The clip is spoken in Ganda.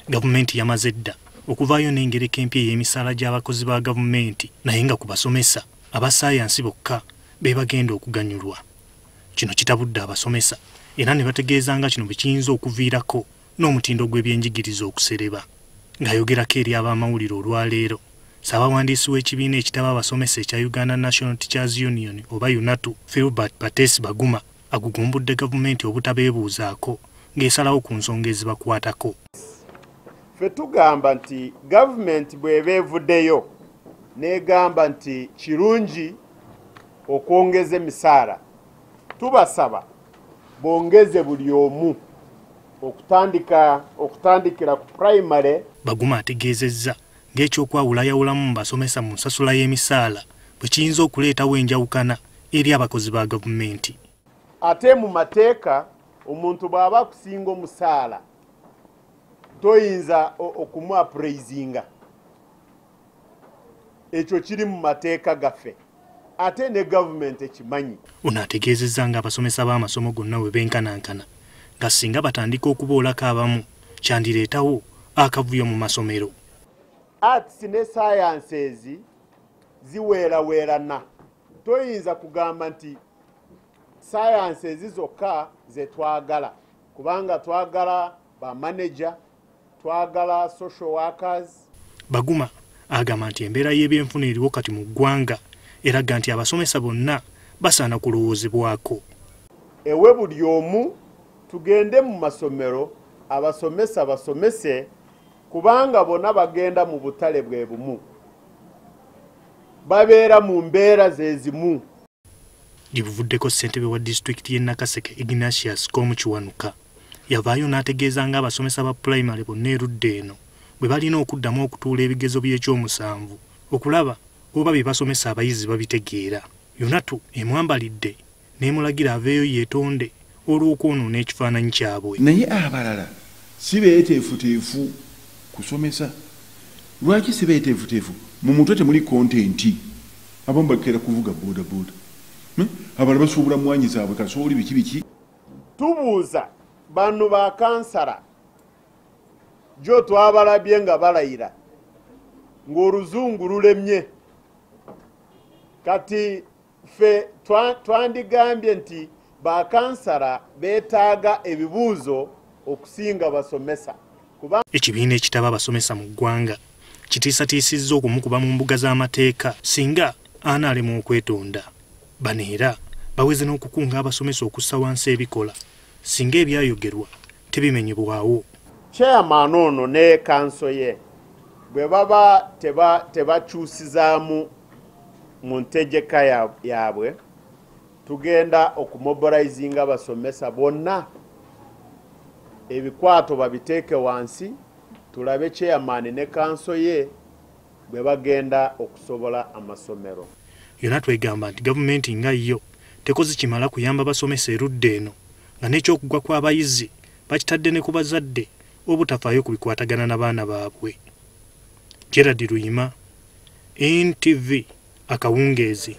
Gavumenti yamaze dda okuvaayo n'engereka empya ey'emisaala gy'abakozi ba gavumenti naye nga ku basomesa aba sayansi bokka be bagenda okuganyulwa. Kino kitabudde abasomesa era ne bategeeza nga kino bwe kiyinza okuviirako n'omutindo gw'ebyenjigiriza okusereba. Ng'ayogerako eri ab'amawulire olwaleero, Ssaabawandiisi w'ekibiina ekitaba abasomesa ekya Uganda National Teachers Union oba UNATU, Philbert Patesi Baguma, agugumbudde gavumenti obutabeebuuzaako ng'esalawo ku nsonga ezibakwatako. Ffe tugamba nti gavumenti bw'eba evuddeyo n'egamba nti kirungi okwongeza emisaala, tubasaba bongeze buli omu okutandikira ku primary. Baguma ategeezezza ng'ekyokwawulayawulamu mu basomesa mu nsasula y'emisaala bwe kiyinza okuleetawo enjawukana eri abakozi ba gavumenti. Ate mu mateeka omuntu bw'aba akusinga omusaala toyinza okumuapuraizinga. Ekyo kiri mu mateeka gaffe, ate ne gavumenti ekimanyi. Ono ategeezezza ng'abasomesa b'amasomo gonna bwe benkanankana nga singa batandika okuboolako abamu kyandireetawo akavuyo mu masomero. Arts ne sciences ziweeraweerana. Toyinza kugamba nti sciences zokka ze twagala, kubanga twagala ba manager, twagala social workers. Baguma agamba nti embeera y'ebyenfuna eriwo kati mu ggwanga eraga nti abasomesa bonna basaana kulowoozebwako. Ewe buli omu tugende mu masomero abasomesa basomese, kubanga bonna bagenda mu butale bwe bumu, babeera mu mbeera ze zimu. Gibuvuddeko ssentebe wa disitulikiti y'e Nakaseke Ignatius Komukiwanuka yavaayo n'ategeeza ng'abasomesa ba pulayimale bonna erudda eno bwe balina okuddamu okutuula ebigezo by'ekyomusanvu okulaba oba bye basomesa abayizi babitegeera. UNATU emwambalidde n'emulagira aveeyo yeetonde olw'okwonoona ekifaananyi kyabwe. Naye abalala si beeteefuteefu kusomesa. Lwaki si beeteefuteefu? Mu mutwe temuli kontenti. Abamu bakeera kuvuga boodabooda, abalala basuubula mwanyi zaabwe kasooli biki biki. Tubuuza bano ba kansala gyo twabalabye nga balayira ng'oluzungu lulemye, kati ffe twandigambye nti ba kansala beetaaga ebibuuzo okusinga basomesa. Ekibiina ekitaba abasomesa mu ggwanga kitiisatiisizza okumukuba mu mbuga z'amateeka singa anaalema okwetonda. Bano era baweze n'okukunga abasomesa okussa wansi ebikola singa ebyayogerwa tebimenyebwawo. Chairman ono ne kanso ye bwe baba tebakyusizaamu mu ntegeka yaabwe, tugenda okumobilizinga abasomesa bonna, ebikwato babiteeke wansi, tulabe chairman ne kanso ye bwe bagenda okusobola amasomero. UNATU egamba nti gavumenti nga yo tekoze kimala kuyamba basomesa erudda eno nga n'ekyokugwa kw'abayizi bakitadde ne ku bazadde obutafaayo ku bikwatagana n'abaana baabwe. Gerard Luyima, NTV, Akawungeezi.